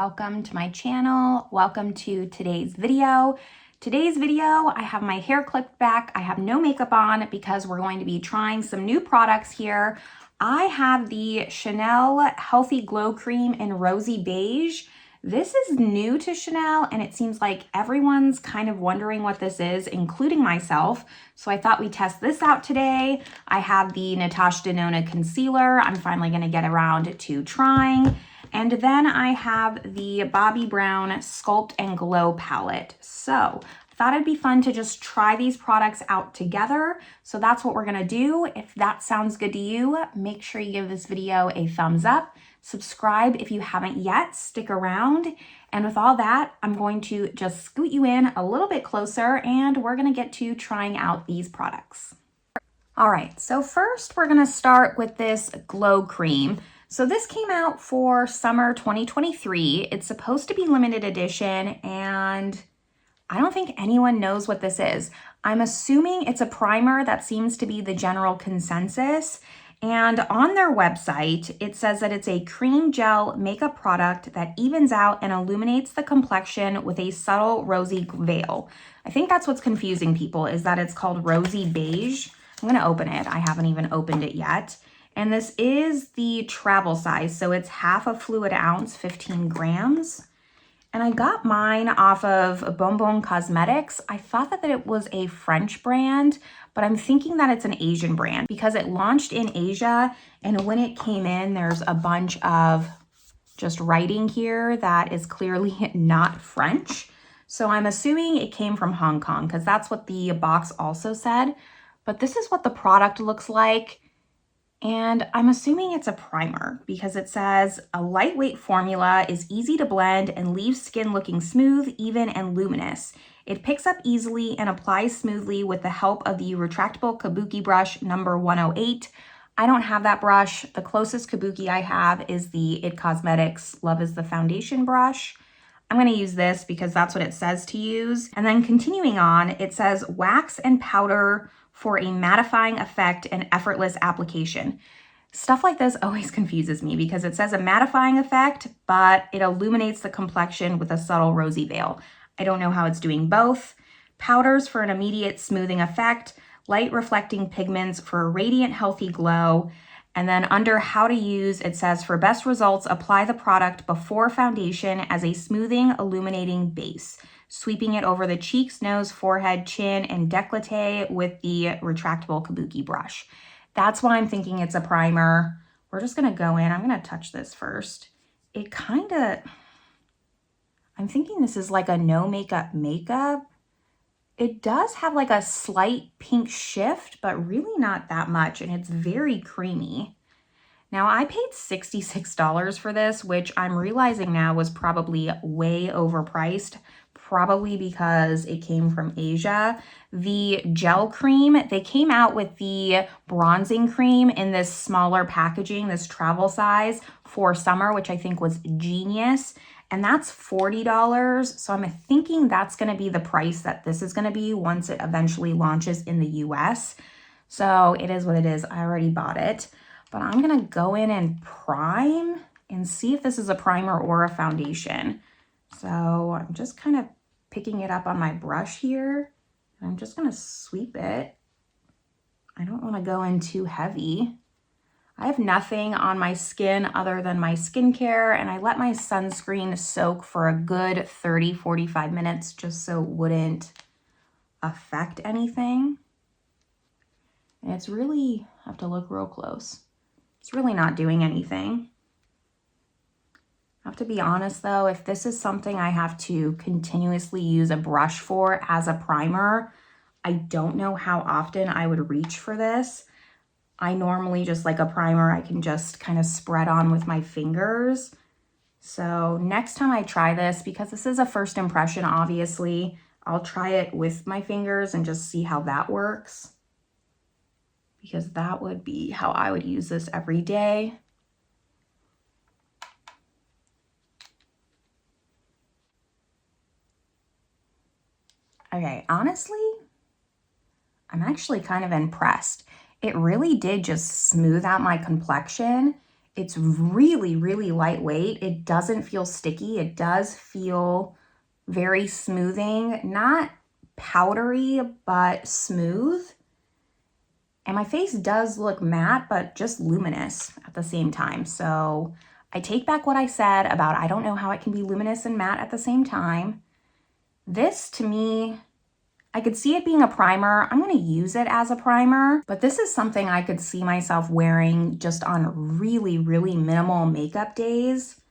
welcome to my channel. Welcome to today's video. I have my hair clipped back. I have no makeup on because we're going to be trying some new products here. I have the Chanel Healthy Glow Cream in Rosy Beige. This is new to Chanel and it seems like everyone's kind of wondering what this is, including myself. So I thought we'd test this out today. I have the Natasha Denona concealer. I'm finally gonna get around to trying. And then I have the Bobbi Brown Sculpt and Glow palette. So I thought it'd be fun to just try these products out together. So that's what we're gonna do. If that sounds good to you, make sure you give this video a thumbs up. Subscribe if you haven't yet, stick around. And with all that, I'm going to just scoot you in a little bit closer and we're gonna get to trying out these products. All right, so first we're gonna start with this glow cream. So this came out for summer 2023. It's supposed to be limited edition and I don't think anyone knows what this is. I'm assuming it's a primer. That seems to be the general consensus. And on their website, it says that it's a cream gel makeup product that evens out and illuminates the complexion with a subtle rosy veil. I think that's what's confusing people, is that it's called Rosy Beige. I'm gonna open it. I haven't even opened it yet. And this is the travel size. So it's half a fluid ounce, 15 grams. And I got mine off of Bonbon Cosmetics. I thought that it was a French brand, but I'm thinking that it's an Asian brand because it launched in Asia. And when it came in, there's a bunch of just writing here that is clearly not French. So I'm assuming it came from Hong Kong because that's what the box also said. But this is what the product looks like. And I'm assuming it's a primer because it says a lightweight formula is easy to blend and leaves skin looking smooth, even, and luminous. It picks up easily and applies smoothly with the help of the retractable kabuki brush number 108. I don't have that brush. The closest kabuki I have is the IT Cosmetics Love is the Foundation brush. I'm going to use this because that's what it says to use. And then continuing on, it says wax and powder for a mattifying effect and effortless application. Stuff like this always confuses me because it says a mattifying effect, but it illuminates the complexion with a subtle rosy veil. I don't know how it's doing both. Powders for an immediate smoothing effect, light reflecting pigments for a radiant, healthy glow. And then under how to use, it says for best results, apply the product before foundation as a smoothing, illuminating base, sweeping it over the cheeks, nose, forehead, chin, and décolleté with the retractable kabuki brush. That's why I'm thinking it's a primer. We're just gonna go in. I'm gonna touch this first. It kinda, I'm thinking this is like a no makeup makeup. It does have like a slight pink shift, but really not that much, and it's very creamy. Now, I paid $66 for this, which I'm realizing now was probably way overpriced, probably because it came from Asia. The gel cream, they came out with the bronzing cream in this smaller packaging, this travel size for summer, which I think was genius. And that's $40. So I'm thinking that's going to be the price that this is going to be once it eventually launches in the US. So it is what it is. I already bought it. But I'm going to go in and prime and see if this is a primer or a foundation. So I'm just kind of picking it up on my brush here. And I'm just going to sweep it. I don't want to go in too heavy. I have nothing on my skin other than my skincare, and I let my sunscreen soak for a good 30-45 minutes just so it wouldn't affect anything. And it's really, I have to look real close. It's really not doing anything. I have to be honest though, if this is something I have to continuously use a brush for as a primer, I don't know how often I would reach for this. I normally just like a primer, I can just kind of spread on with my fingers. So next time I try this, because this is a first impression, obviously, I'll try it with my fingers and just see how that works. Because that would be how I would use this every day. Okay, honestly, I'm actually kind of impressed. It really did just smooth out my complexion. It's really, really lightweight. It doesn't feel sticky. It does feel very smoothing, not powdery, but smooth. And my face does look matte, but just luminous at the same time. So I take back what I said about I don't know how it can be luminous and matte at the same time. This, to me, I could see it being a primer. I'm going to use it as a primer, but this is something I could see myself wearing just on really, really minimal makeup days.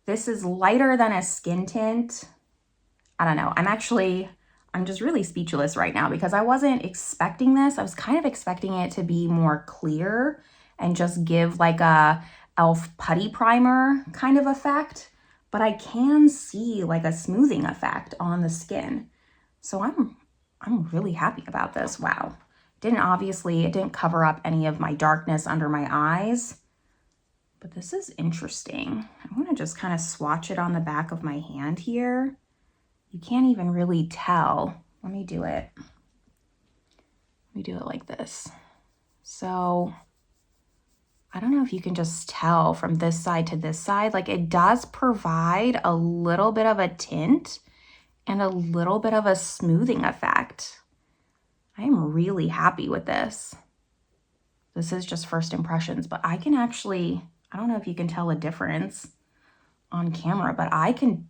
This is lighter than a skin tint. I don't know. I'm just really speechless right now because I wasn't expecting this. I was kind of expecting it to be more clear and just give like a e.l.f. putty primer kind of effect, but I can see like a smoothing effect on the skin. So I'm really happy about this. Wow. It didn't cover up any of my darkness under my eyes, but this is interesting. I'm going to just kind of swatch it on the back of my hand here. You can't even really tell. Let me do it like this. So I don't know if you can just tell from this side to this side, like it does provide a little bit of a tint and a little bit of a smoothing effect. I am really happy with this. This is just first impressions, but I don't know if you can tell a difference on camera, but I can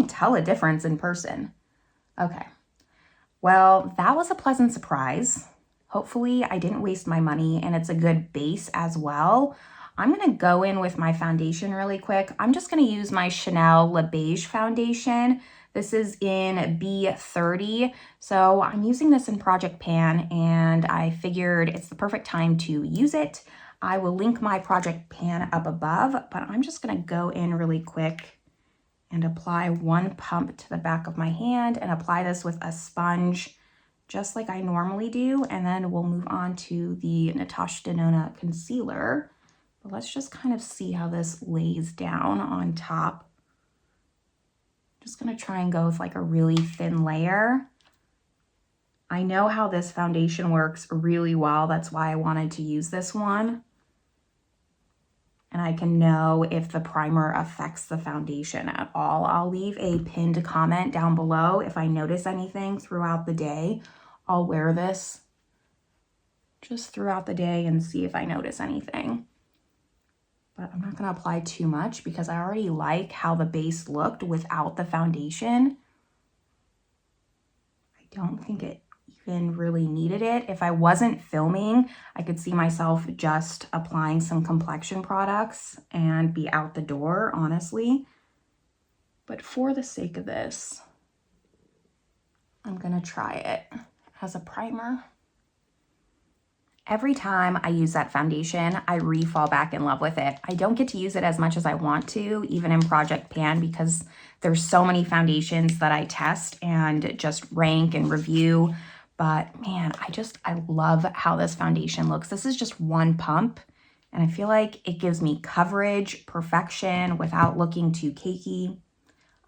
tell a difference in person. Okay. Well, that was a pleasant surprise. Hopefully I didn't waste my money and it's a good base as well. I'm going to go in with my foundation really quick. I'm just going to use my Chanel Le Beige foundation. This is in B30. So I'm using this in Project Pan and I figured it's the perfect time to use it. I will link my Project Pan up above, but I'm just going to go in really quick and apply one pump to the back of my hand and apply this with a sponge just like I normally do. And then we'll move on to the Natasha Denona concealer. But let's just kind of see how this lays down on top. Just gonna try and go with like a really thin layer. I know how this foundation works really well. That's why I wanted to use this one. And I can know if the primer affects the foundation at all. I'll leave a pinned comment down below if I notice anything throughout the day. I'll wear this just throughout the day and see if I notice anything. But I'm not going to apply too much because I already like how the base looked without the foundation. I don't think it even really needed it. If I wasn't filming, I could see myself just applying some complexion products and be out the door, honestly. But for the sake of this, I'm gonna try it as a primer. Every time I use that foundation, I fall back in love with it. I don't get to use it as much as I want to, even in Project Pan, because there's so many foundations that I test and just rank and review. But man, I love how this foundation looks. This is just one pump, and I feel like it gives me coverage, perfection, without looking too cakey.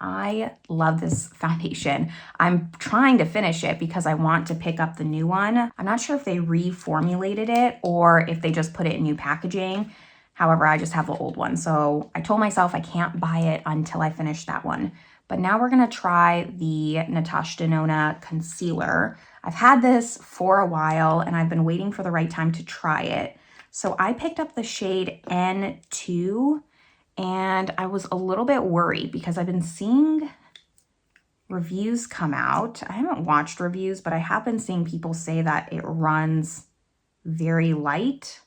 I love this foundation. I'm trying to finish it because I want to pick up the new one. I'm not sure if they reformulated it or if they just put it in new packaging. However, I just have the old one. So I told myself I can't buy it until I finish that one. But now we're gonna try the Natasha Denona concealer. I've had this for a while and I've been waiting for the right time to try it. So I picked up the shade N2 and I was a little bit worried because I've been seeing reviews come out. I haven't watched reviews, but I have been seeing people say that it runs very light.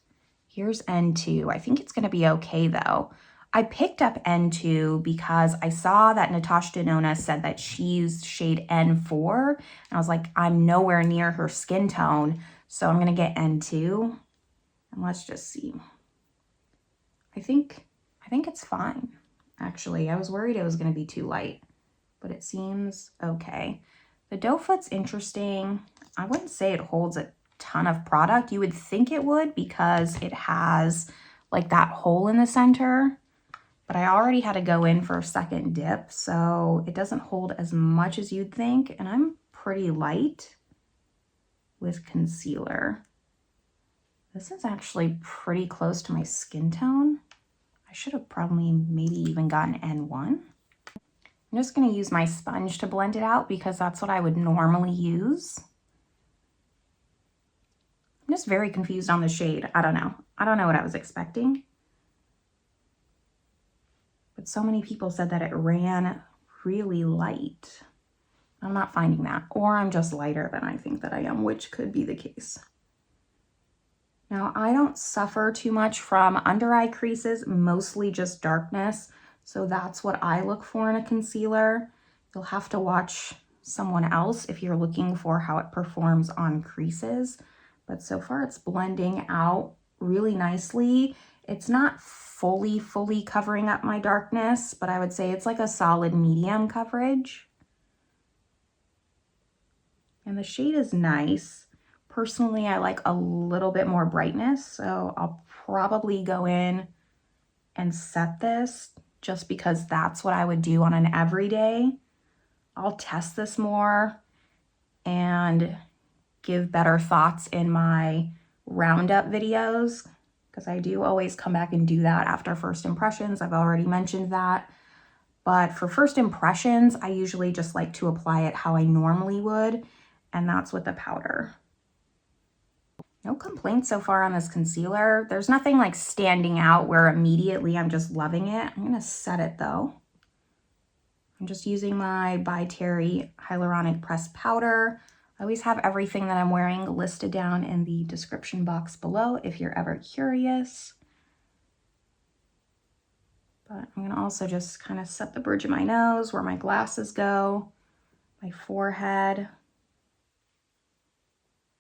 Here's N2. I think it's gonna be okay though. I picked up N2 because I saw that Natasha Denona said that she used shade N4. And I was like, I'm nowhere near her skin tone. So I'm gonna get N2 and let's just see. I think it's fine. Actually, I was worried it was gonna be too light, but it seems okay. The doe foot's interesting. I wouldn't say it holds a ton of product. You would think it would because it has like that hole in the center. But I already had to go in for a second dip, so it doesn't hold as much as you'd think. And I'm pretty light with concealer. This is actually pretty close to my skin tone. I should have probably maybe even gotten N1. I'm just going to use my sponge to blend it out because that's what I would normally use. I'm just very confused on the shade. I don't know. I don't know what I was expecting. But so many people said that it ran really light. I'm not finding that. Or I'm just lighter than I think that I am, which could be the case. Now, I don't suffer too much from under eye creases, mostly just darkness. So that's what I look for in a concealer. You'll have to watch someone else if you're looking for how it performs on creases. But so far it's blending out really nicely. It's not fully covering up my darkness, but I would say it's like a solid medium coverage. And the shade is nice. Personally, I like a little bit more brightness, so I'll probably go in and set this just because that's what I would do on an everyday. I'll test this more and give better thoughts in my roundup videos because I do always come back and do that after first impressions. I've already mentioned that. But for first impressions, I usually just like to apply it how I normally would, and that's with the powder. No complaints so far on this concealer. There's nothing like standing out where immediately I'm just loving it. I'm gonna set it though. I'm just using my By Terry Hyaluronic Pressed Powder. I always have everything that I'm wearing listed down in the description box below if you're ever curious. But I'm gonna also just kind of set the bridge of my nose, where my glasses go, my forehead,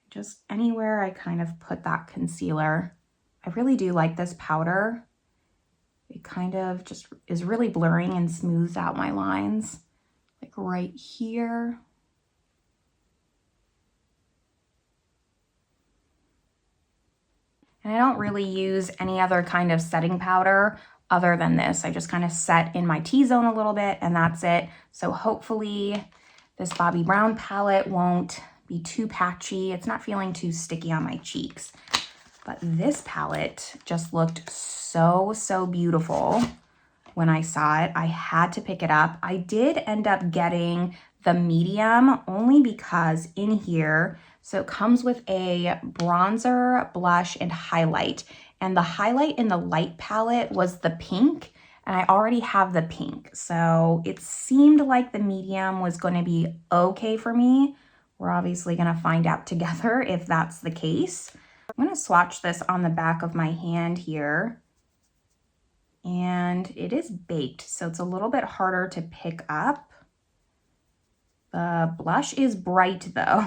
just anywhere I kind of put that concealer. I really do like this powder. It kind of just is really blurring and smooths out my lines, like right here. And I don't really use any other kind of setting powder other than this. I just kind of set in my T-zone a little bit and that's it. So hopefully this Bobbi Brown palette won't be too patchy. It's not feeling too sticky on my cheeks. But this palette just looked so beautiful when I saw it. I had to pick it up. I did end up getting the medium only because in here, so it comes with a bronzer, blush, and highlight. And the highlight in the light palette was the pink, and I already have the pink. So it seemed like the medium was going to be okay for me. We're obviously going to find out together if that's the case. I'm going to swatch this on the back of my hand here. And it is baked, so it's a little bit harder to pick up. The blush is bright though.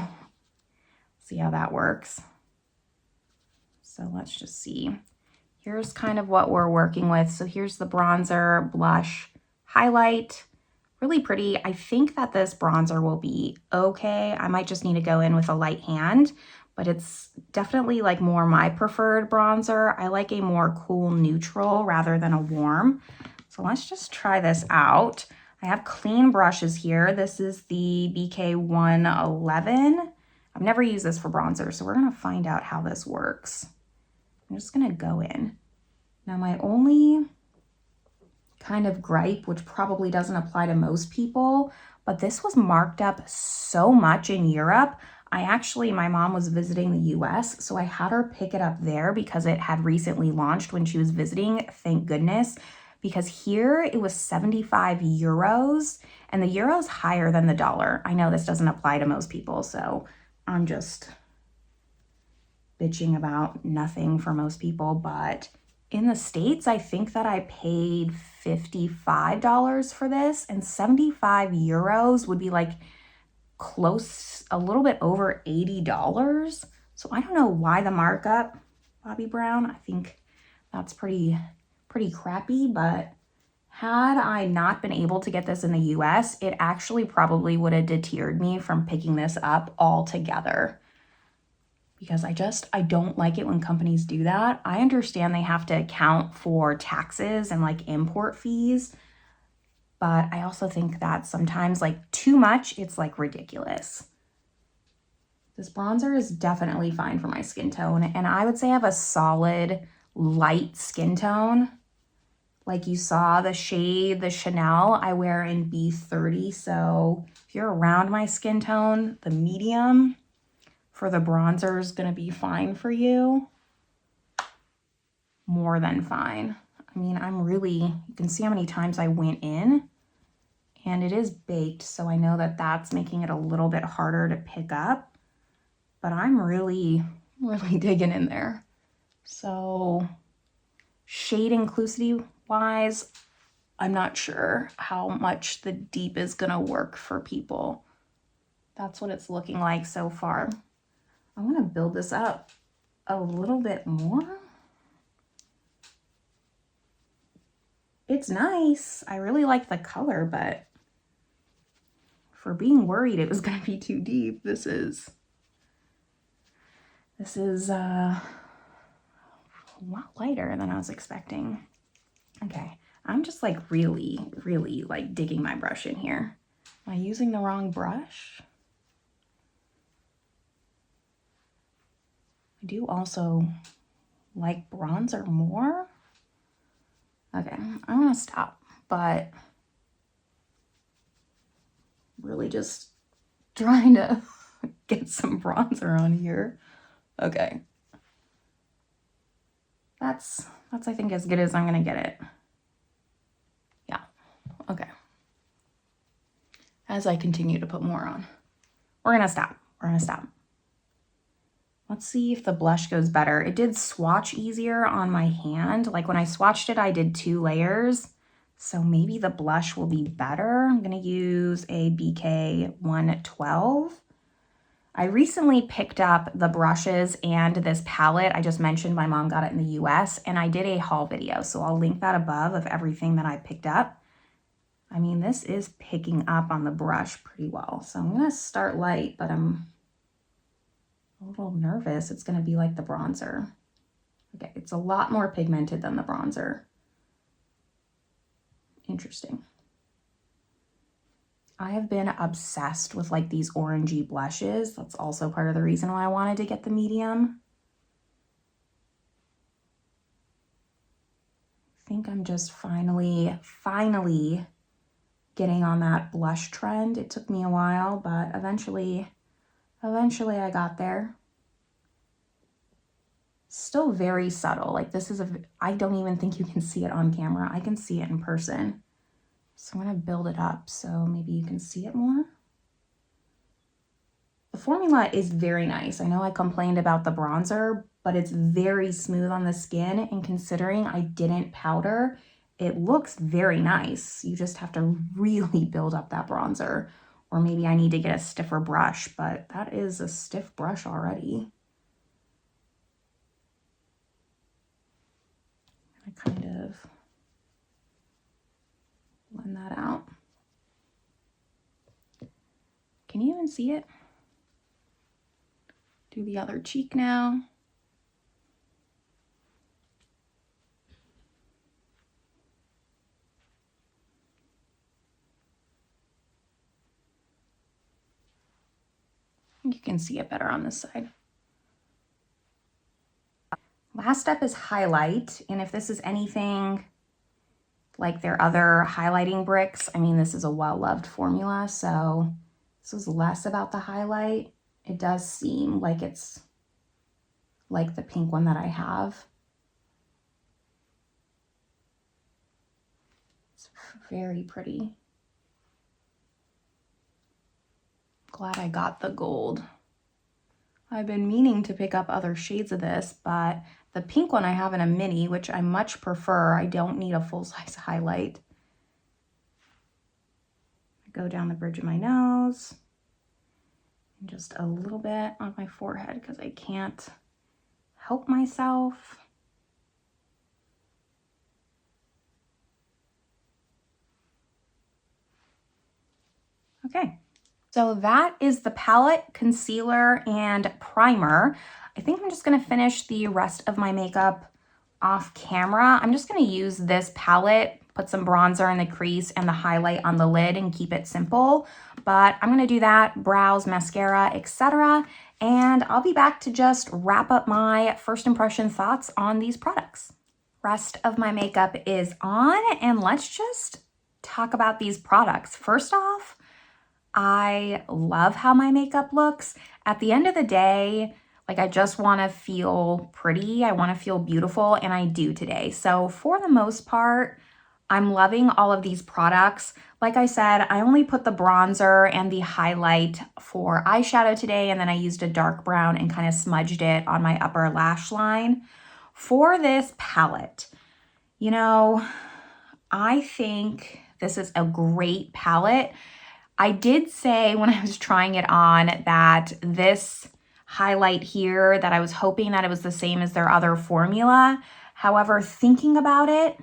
See how that works. So let's just see. Here's kind of what we're working with. So here's the bronzer, blush, highlight. Really pretty. I think that this bronzer will be okay. I might just need to go in with a light hand, but it's definitely like more my preferred bronzer. I like a more cool neutral rather than a warm. So let's just try this out. I have clean brushes here. This is the BK111. I've never used this for bronzer, so we're gonna find out how this works. I'm just gonna go in. Now my only kind of gripe, which probably doesn't apply to most people, but this was marked up so much in Europe. My mom was visiting the US, so I had her pick it up there because it had recently launched when she was visiting, thank goodness, because here it was 75 euros and the euro's higher than the dollar. I know this doesn't apply to most people, so I'm just bitching about nothing for most people, but in the States, I think that I paid $55 for this, and 75 euros would be like close, a little bit over $80. So I don't know why the markup, Bobbi Brown. I think that's pretty crappy, but had I not been able to get this in the US, it actually probably would have deterred me from picking this up altogether. Because I don't like it when companies do that. I understand they have to account for taxes and like import fees, but I also think that sometimes like too much, it's like ridiculous. This bronzer is definitely fine for my skin tone, and I would say I have a solid light skin tone. Like you saw the shade, the Chanel, I wear in B30. So if you're around my skin tone, the medium for the bronzer is gonna be fine for you. More than fine. I mean, you can see how many times I went in, and it is baked, so I know that that's making it a little bit harder to pick up, but I'm really digging in there. So shade inclusivity wise, I'm not sure how much the deep is gonna work for people. That's what it's looking like so far. I wanna build this up a little bit more. It's nice. I really like the color, but for being worried it was gonna be too deep, this is a lot lighter than I was expecting. Okay, I'm just like really like digging my brush in here. Am I using the wrong brush? I do also like bronzer more. Okay, I'm gonna stop, but really just trying to get some bronzer on here. Okay. That's I think as good as I'm gonna get it. Yeah, okay. As I continue to put more on. We're gonna stop. Let's see if the blush goes better. It did swatch easier on my hand. Like when I swatched it, I did 2 layers. So maybe the blush will be better. I'm gonna use a BK 112. I recently picked up the brushes and this palette. I just mentioned my mom got it in the US, and I did a haul video. So I'll link that above of everything that I picked up. I mean, this is picking up on the brush pretty well. So I'm gonna start light, but I'm a little nervous it's gonna be like the bronzer. Okay, it's a lot more pigmented than the bronzer. Interesting. I have been obsessed with like these orangey blushes. That's also part of the reason why I wanted to get the medium. I think I'm just finally getting on that blush trend. It took me a while, but eventually I got there. Still very subtle. Like this is I don't even think you can see it on camera. I can see it in person. So I'm gonna build it up so maybe you can see it more. The formula is very nice. I know I complained about the bronzer, but it's very smooth on the skin, and considering I didn't powder, it looks very nice. You just have to really build up that bronzer, or maybe I need to get a stiffer brush, but that is a stiff brush already. I kind of blend that out. Can you even see it? Do the other cheek now. You can see it better on this side. Last step is highlight, and if this is anything like their other highlighting bricks, I mean, this is a well-loved formula, so this is less about the highlight. It does seem like it's like the pink one that I have. It's very pretty. Glad I got the gold. I've been meaning to pick up other shades of this, but the pink one I have in a mini, which I much prefer. I don't need a full-size highlight. I go down the bridge of my nose and just a little bit on my forehead because I can't help myself. Okay. So that is the palette, concealer, and primer. I think I'm just gonna finish the rest of my makeup off camera. I'm just gonna use this palette, put some bronzer in the crease and the highlight on the lid and keep it simple. But I'm gonna do that, brows, mascara, etc. And I'll be back to just wrap up my first impression thoughts on these products. Rest of my makeup is on, and let's just talk about these products. First off, I love how my makeup looks. At the end of the day, like I just want to feel pretty. I want to feel beautiful, and I do today. So for the most part, I'm loving all of these products. Like I said, I only put the bronzer and the highlight for eyeshadow today, and then I used a dark brown and kind of smudged it on my upper lash line. For this palette, you know, I think this is a great palette. I did say when I was trying it on that this highlight here, that I was hoping that it was the same as their other formula. However, thinking about it,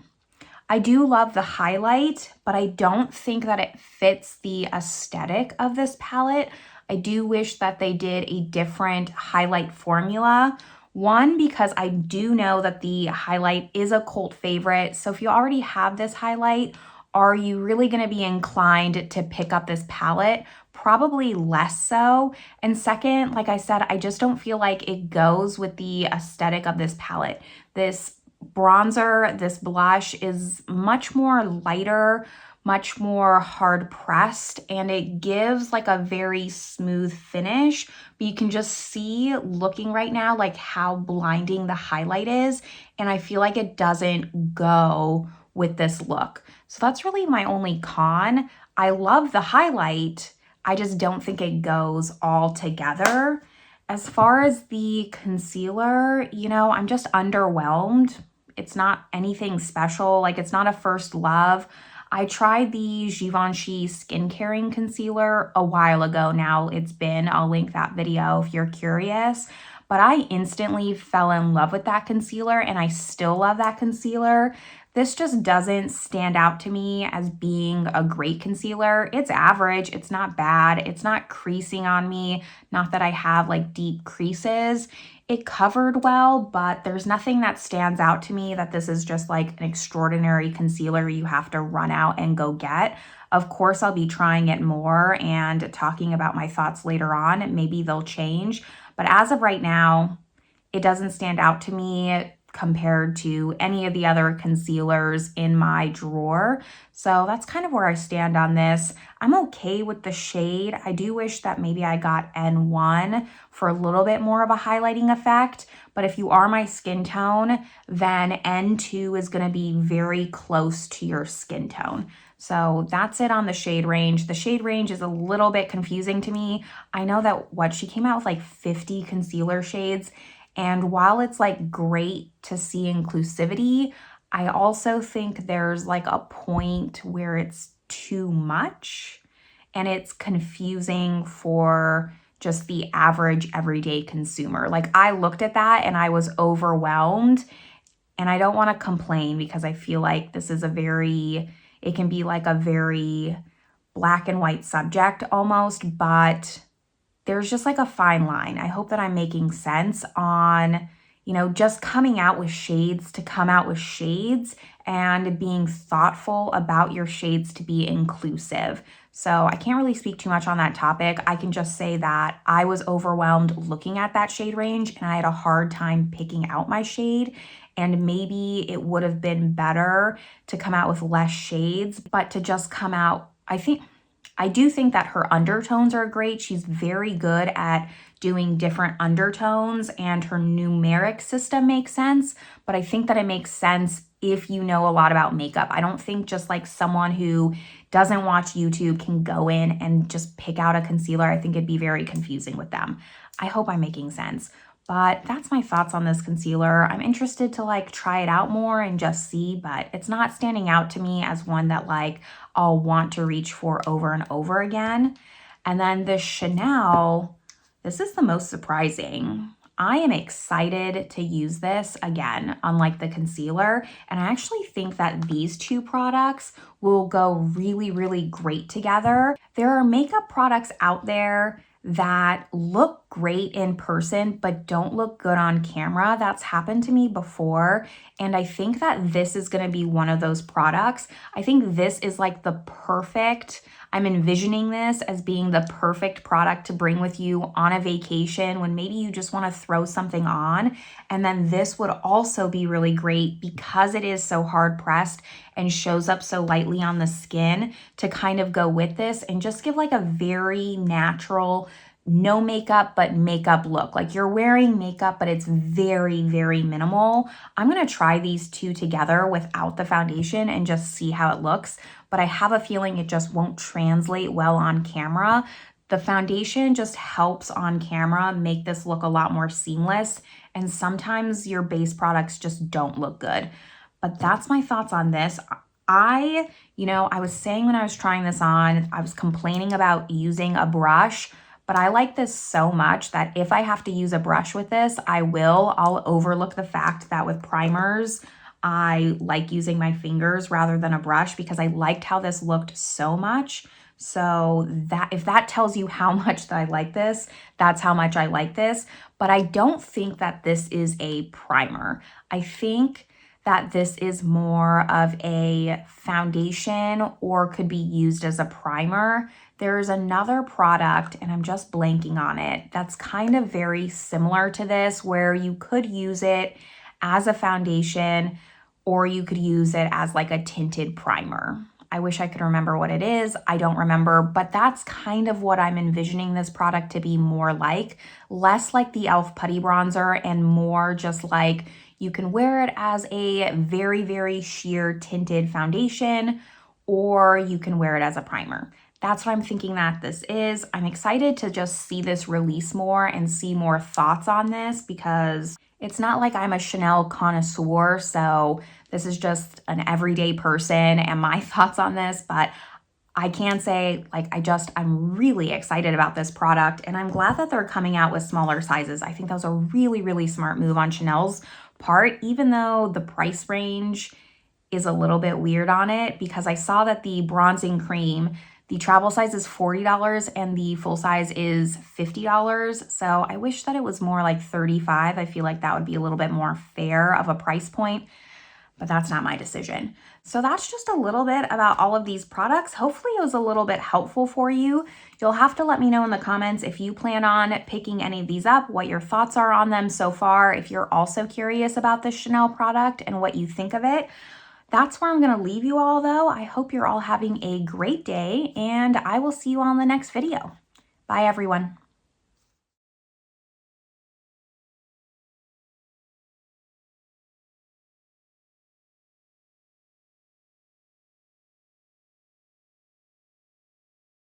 I do love the highlight, but I don't think that it fits the aesthetic of this palette. I do wish that they did a different highlight formula. One, because I do know that the highlight is a cult favorite. So if you already have this highlight, are you really going to be inclined to pick up this palette? Probably less so. And second, like I said, I just don't feel like it goes with the aesthetic of this palette. This bronzer, this blush is much more lighter, much more hard pressed, and it gives like a very smooth finish. But you can just see looking right now like how blinding the highlight is, and I feel like it doesn't go with this look. So that's really my only con. I love the highlight, I just don't think it goes all together. As far as the concealer, you know, I'm just underwhelmed. It's not anything special, like it's not a first love. I tried the Givenchy Skin Caring Concealer a while ago now. It's been, I'll link that video if you're curious. But I instantly fell in love with that concealer, and I still love that concealer. This just doesn't stand out to me as being a great concealer. It's average, it's not bad, it's not creasing on me, not that I have like deep creases. It covered well, but there's nothing that stands out to me that this is just like an extraordinary concealer you have to run out and go get. Of course, I'll be trying it more and talking about my thoughts later on. Maybe they'll change, but as of right now, it doesn't stand out to me compared to any of the other concealers in my drawer. So that's kind of where I stand on this. I'm okay with the shade. I do wish that maybe I got N1 for a little bit more of a highlighting effect, but if you are my skin tone, then N2 is gonna be very close to your skin tone. So that's it on the shade range. The shade range is a little bit confusing to me. I know that she came out with like 50 concealer shades, and while it's like great to see inclusivity, I also think there's like a point where it's too much and it's confusing for just the average everyday consumer. Like I looked at that and I was overwhelmed, and I don't want to complain because I feel like this is it can be like a very black and white subject almost, but there's just like a fine line. I hope that I'm making sense on, you know, just coming out with shades to come out with shades and being thoughtful about your shades to be inclusive. So I can't really speak too much on that topic. I can just say that I was overwhelmed looking at that shade range, and I had a hard time picking out my shade. And maybe it would have been better to come out with less shades, but to just come out, I do think that her undertones are great. She's very good at doing different undertones, and her numeric system makes sense, but I think that it makes sense if you know a lot about makeup. I don't think just like someone who doesn't watch YouTube can go in and just pick out a concealer. I think it'd be very confusing with them. I hope I'm making sense. But that's my thoughts on this concealer. I'm interested to like try it out more and just see, but it's not standing out to me as one that like I'll want to reach for over and over again. And then the Chanel, this is the most surprising. I am excited to use this again, unlike the concealer. And I actually think that these two products will go really, really great together. There are makeup products out there that look great in person but don't look good on camera. That's happened to me before, and I think that this is going to be one of those products. I think this is like the perfect, I'm envisioning this as being the perfect product to bring with you on a vacation when maybe you just want to throw something on. And then this would also be really great because it is so hard pressed and shows up so lightly on the skin to kind of go with this and just give like a very natural, no makeup, but makeup look. Like you're wearing makeup, but it's very, very minimal. I'm gonna try these two together without the foundation and just see how it looks, but I have a feeling it just won't translate well on camera. The foundation just helps on camera make this look a lot more seamless, and sometimes your base products just don't look good. But that's my thoughts on this. I was saying when I was trying this on, I was complaining about using a brush, but I like this so much that if I have to use a brush with this, I will. I'll overlook the fact that with primers, I like using my fingers rather than a brush because I liked how this looked so much. So that if that tells you how much that I like this, that's how much I like this. But I don't think that this is a primer. I think that this is more of a foundation or could be used as a primer. There's another product, and I'm just blanking on it, that's kind of very similar to this, where you could use it as a foundation or you could use it as like a tinted primer. I wish I could remember what it is. I don't remember, but that's kind of what I'm envisioning this product to be more like. Less like the e.l.f. Putty Bronzer and more just like you can wear it as a very, very sheer tinted foundation, or you can wear it as a primer. That's what I'm thinking that this is. I'm excited to just see this release more and see more thoughts on this because it's not like I'm a Chanel connoisseur, so this is just an everyday person and my thoughts on this, but I can say like I'm really excited about this product, and I'm glad that they're coming out with smaller sizes. I think that was a really, really smart move on Chanel's part, even though the price range is a little bit weird on it, because I saw that the bronzing cream, the travel size is $40 and the full size is $50. So I wish that it was more like $35. I feel like that would be a little bit more fair of a price point, but that's not my decision. So that's just a little bit about all of these products. Hopefully it was a little bit helpful for you. You'll have to let me know in the comments if you plan on picking any of these up, what your thoughts are on them so far, if you're also curious about this Chanel product and what you think of it. That's where I'm going to leave you all, though. I hope you're all having a great day, and I will see you all in the next video. Bye, everyone.